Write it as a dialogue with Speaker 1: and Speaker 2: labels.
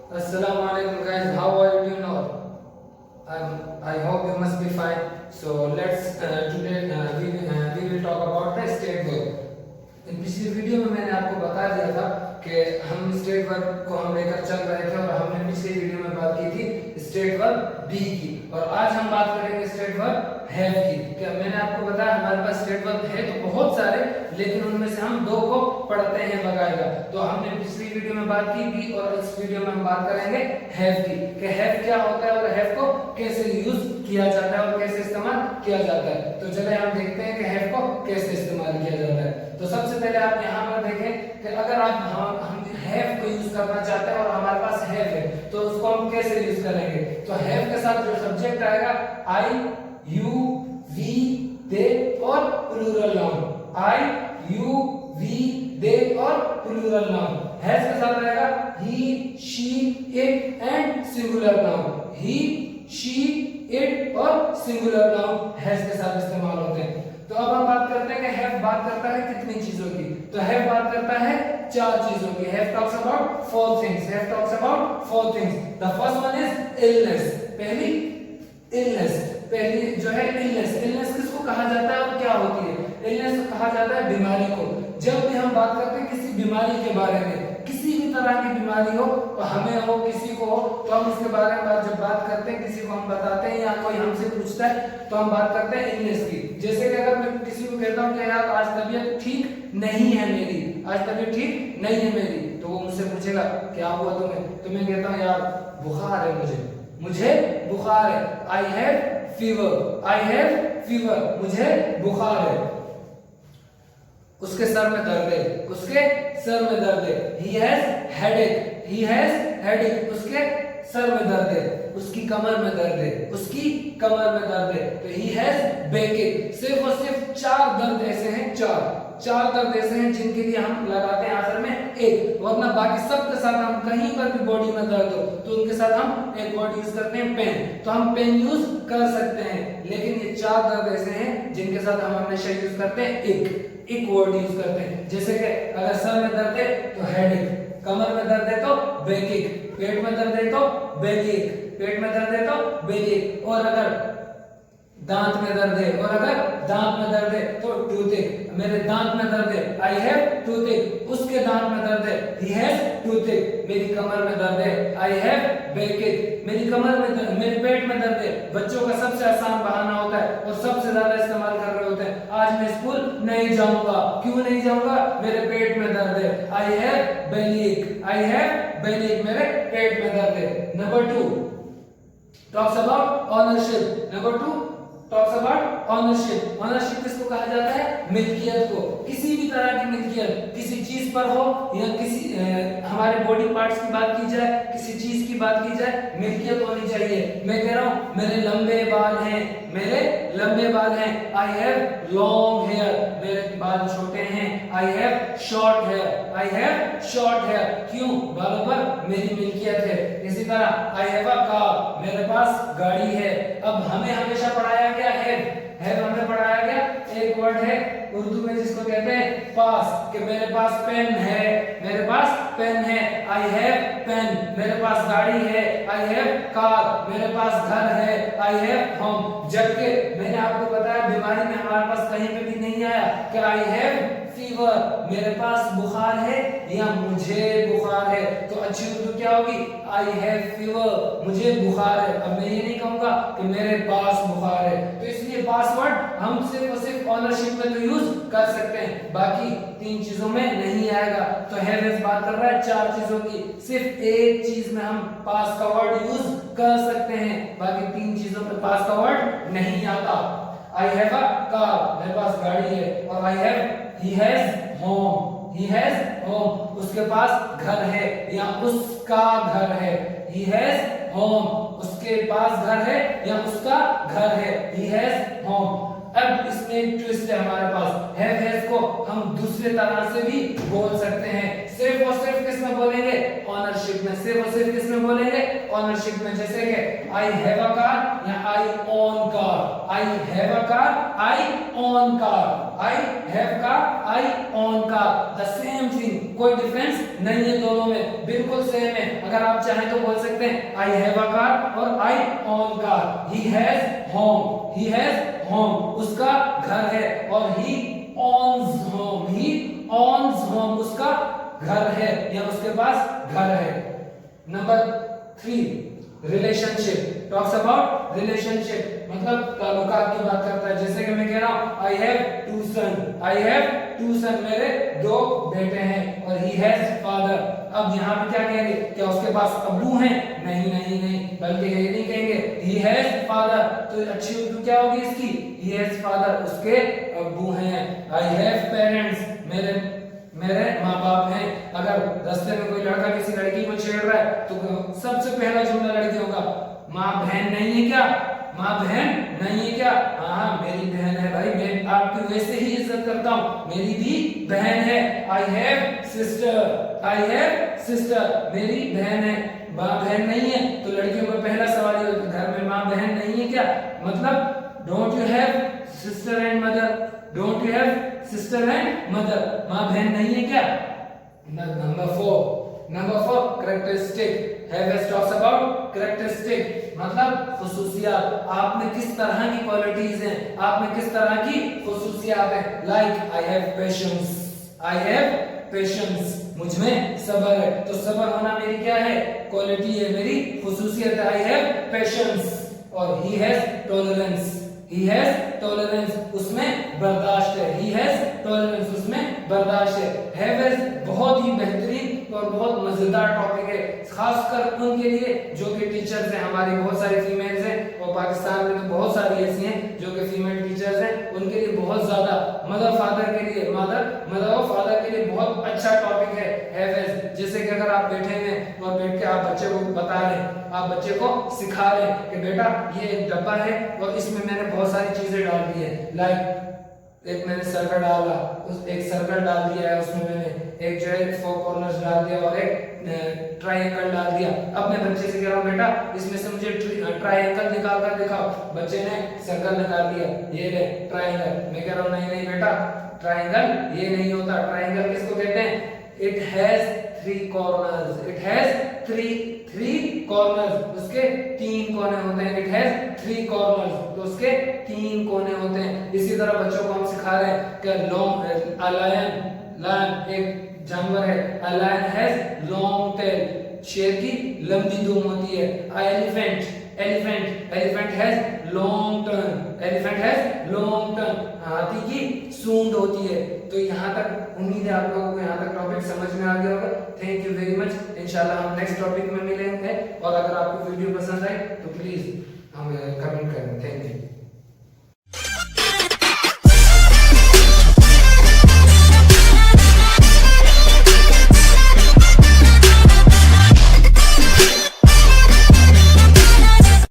Speaker 1: Assalamu alaikum guys, how are you doing all? I hope you must be fine. So let's today we will talk about the state verb. पिछली video में मैंने आपको बता दिया था कि हम स्टेट वर्ब को हम लेकर चल रहे थे और हमने पिछली वीडियो में बात की थी स्टेट वर्ब बी की, और आज हम बात करेंगे स्टेट वर्ब हैव की। क्या मैंने आपको बताया हमारे पास स्टेट वर्ब है तो बहुत सारे, लेकिन उनमें से हम दो को पढ़ते हैं बकायदा। तो हमने पिछली वीडियो में बात की थी और इस वीडियो में हम बात करेंगे हैव की कि हैव क्या होता है और हैव को कैसे यूज किया जाता है और कैसे इस्तेमाल किया जाता है। तो चले हम देखते हैं कि हैव को कैसे इस्तेमाल किया जाता है। तो सबसे पहले आप यहाँ पर देखें कि अगर आप हम हैव को यूज करना चाहते हैं और हमारे पास हैव है तो उसको हम कैसे यूज करेंगे। तो हैव के साथ जो सब्जेक्ट आएगा आई, यू, वी, दे और plural noun. I, you, we, they और प्लूरल नाउन। हैव के साथ आएगा he, she, it and singular noun. He, she, it और सिंगुलर नाउन हैव के साथ इस्तेमाल होते हैं। तो अब हम बात करते हैं कि हैव बात करता है कितनी चीजों की। तो हैव बात करता है चार चीजों की। Have talks about four things. Have talks about four things. The first one is illness. पहली इलनेस, पहली जो है इलनेस। इलनेस किसको कहा जाता है और क्या होती है? इलनेस को कहा जाता है बीमारी को। जब भी हम बात करते हैं किसी बीमारी के बारे में, किसी भी तरह की बीमारी हो, तो हमें हो किसी को हो, तो हम उसके बारे में जब बात करते हैं, किसी को हम बताते हैं या कोई हमसे पूछता है तो हम बात करते हैं इलनेस की। जैसे कि अगर मैं किसी को कहता हूँ कि यार आज तबीयत ठीक नहीं है मेरी, आज तबीयत ठीक नहीं है मेरी, तो वो मुझसे पूछेगा क्या हुआ तुम्हें, तो मैं कहता हूँ यार बुखार है, मुझे बुखार है। I have fever, I have fever, मुझे बुखार है। उसके सर में दर्द है, उसके सर में दर्द है। He has headache, he has headache, उसके सर में दर्द है। उसकी कमर में दर्द है, उसकी कमर में दर्द है। तो ही हैज बैकएक। सिर्फ और सिर्फ चार दर्द ऐसे हैं, चार दर्द ऐसे हैं जिनके लिए हम लगाते हैं आंसर में एक, वरना बाकी सब के साथ हम कहीं पर भी बॉडी में दर्द हो तो उनके साथ हम एक वर्ड यूज करते हैं पेन। तो हम पेन यूज कर सकते हैं, लेकिन ये चार दर्द ऐसे हैं जिनके साथ हम हमेशा यूज करते हैं एक वर्ड यूज करते हैं। जैसे कि अगर सर में दर्द है तो हेडेक, कमर में दर्द है तो बैकएक, पेट में दर्द है तो बेलीएक, पेट में दर्द है तो बेलीएक, और अगर दांत में दर्द है, और अगर दांत में दर्द है तो टूथेक। मेरे दांत में दर्द है, आई हैव टूथेक। उसके दांत में दर्द है, ही हैज टूथेक। मेरी कमर में दर्द है, आई हैव बैकएक। मेरी कमर में दर्द, मेरे पेट में दर्द है। बच्चों का सबसे आसान बहाना होता है और सबसे ज्यादा इस्तेमाल कर रहे होते हैं, आज मैं स्कूल नहीं जाऊंगा। क्यों नहीं जाऊंगा? मेरे पेट में दर्द है, आई हैव बेलीएक, आई हैव बेलीएक, मेरे पेट में दर्द है। Number 2 talks about ownership. Number 2 talks about ownership. Ownership किसको कहा जाता है? मिल्कियत को। किसी भी तरह की मिल्कियत, किसी चीज पर हो या किसी हमारे बॉडी पार्ट्स की बात की जाए, किसी चीज की बात की जाए, मिल्कियत होनी चाहिए। मैं कह रहा हूं मेरे लंबे बाल हैं, मेरे लंबे बाल हैं। आई हैव लॉन्ग हेयर, मेरे बाल छोटे हैं। I have short hair, I have short hair. क्यों? बालों पर मेरी मिल्कियत है। इसी तरह आई हैव अ कार, मेरे पास गाड़ी है। अब हमें हमेशा पढ़ाया गया हैव हमें पढ़ाया गया एक वर्ड है उर्दू में जिसको कहते हैं पास, कि मेरे पास पेन है, मेरे पास पेन है। आई हैव पेन, मेरे पास गाड़ी है। आई हैव कार, मेरे पास घर है। I have home. जबकि मैंने आपको बताया बीमारी में हमारे पास कहीं पे भी नहीं आया कि आई हैव फीवर, मेरे पास बुखार है या मुझे बुखार है। तो अच्छी उर्दू क्या होगी? आई हैव फीवर, मुझे बुखार है। अब मैं ये नहीं कहूंगा कि मेरे पास बुखार है। तो इसलिए पासवर्ड हम सिर्फ और सिर्फ ओनरशिप में तो यूज कर सकते हैं, बाकी तीन चीजों में नहीं आएगा। तो हैव बात कर रहा है चार चीजों की, सिर्फ एक चीज में हम पास का वर्ड यूज कर सकते हैं, बाकी तीन चीजों में पास का वर्ड नहीं आता। आई हैव अ कार, मेरे पास गाड़ी है। और I have, he has home, he has home, उसके पास घर है या उसका घर है। ही हैज होम, उसके पास घर है या उसका घर है। ही हैज होम। अब इसमें एक ट्विस्ट है हमारे पास। हैव को हम दूसरे तरह से भी बोल सकते हैं। सिर्फ और सिर्फ किस में बोलेंगे? ओनरशिप में। सिर्फ और सिर्फ किस में बोलेंगे? ओनरशिप में। जैसे कि आई हैव अ कार या I own car. I have a car, I own car. I have car, I own car. आकार, द सेम थिंग, कोई डिफरेंस नहीं है दोनों में, बिल्कुल सेम है। अगर आप चाहें तो बोल सकते हैं आई हैव अ कार और I own car. He has home, he has home, उसका घर है, और he owns home, he owns home, उसका घर है या उसके पास घर है। Number 3, relationship, talks about relationship, मतलब ताल्लुकात की बात करता है। जैसे कि मैं कह रहा हूं I have 2 sun, I have 2 सन, मेरे 2 बेटे हैं, और ही हैज फादर। अब यहाँ पे क्या कहेंगे, क्या उसके पास अब्बू हैं? नहीं नहीं नहीं, बल्कि ये नहीं कहेंगे ही हैज फादर, तो अच्छी उर्दू क्या होगी इसकी, ही हैज फादर, उसके अब्बू हैं। आई हैव पेरेंट्स, मेरे माँ बाप हैं। अगर रास्ते में कोई लड़का किसी लड़की को छेड़ रहा है तो सबसे पहला जुमला लड़कियों का, माँ बहन नहीं है क्या, माँ बहन नहीं है क्या? हाँ मेरी बहन है भाई, मैं आपकी वैसे ही इज्जत करता हूँ, मेरी भी बहन है। I have sister, I have sister, मेरी बहन है। माँ बहन नहीं है तो लड़कियों का पहला सवाल ये होता है, घर में माँ बहन नहीं है क्या? मतलब don't you have sister and mother, don't you have sister and mother, माँ बहन नहीं है क्या? Number 4 characteristic, have has talks about characteristic, मतलब खुसूसियात, आप में किस तरह की क्वालिटीज हैं, आप में किस तरह की खुसूसियात हैं। Like I have patience, I have patience, मुझ में सब्र है, तो सब्र होना मेरी क्या है, क्वालिटी है, मेरी खुसूसियत है। I have patience. और he has tolerance, he has tolerance, उसमें बर्दाश्त है, ही हैज टॉलरेंस, उसमें बर्दाश्त है। हैव हैज बहुत ही बेहतरीन और बहुत मजेदार टॉपिक है, खासकर उनके लिए जो कि टीचर्स हैं, हमारी बहुत सारी फीमेल्स हैं और पाकिस्तान में तो बहुत सारी ऐसी हैं जो कि फीमेल टीचर्स हैं, उनके लिए बहुत ज्यादा, मदर फादर के लिए, मदर और फादर के लिए बहुत अच्छा टॉपिक है हैव हैज। जैसे कि अगर आप बैठे हैं और बैठ के आप बच्चे को बता रहे हैं, आप बच्चे को सिखा रहे हैं कि बेटा ये एक डब्बा है और इसमें मैंने बहुत सारी चीजें डाल दी है, लाइक एक मैंने सर्कल डाला, उस एक सर्कल डाल दिया है, उसमें मैंने एक जो है 4 कॉर्नर्स डाल दिया और एक ट्रायंगल डाल दिया। अब मैं बच्चे से कह रहा हूँ बेटा इसमें से मुझे ट्रायंगल निकाल कर दिखाओ, बच्चे ने सर्कल निकाल दिया, ये ले ट्रायंगल। मैं कह रहा हूँ नहीं नहीं बेटा ट्रायंगल ये नहीं होता, ट्रायंगल किसको कहते हैं, it has 3 corners, it has 3 corners, उसके 3 कोने होते हैं। इट हैज 3 कॉर्नर्स, तो उसके 3 कोने होते हैं। इसी तरह बच्चों को हम सिखा रहे हैं कि लॉन्ग, अ लायन एक जानवर है, a lion has long tail, शेर की लंबी दुम होती है। A elephant has long turn, elephant has long turn, हाथी की सूंड होती है। तो यहाँ तक उम्मीद है आप लोगों को यहाँ तक टॉपिक समझ में आ गया होगा। थैंक यू वेरी मच, इंशाल्लाह हम नेक्स्ट टॉपिक में मिलेंगे। और अगर आपको वीडियो पसंद आए तो प्लीज हमें कमेंट करें। Thank you.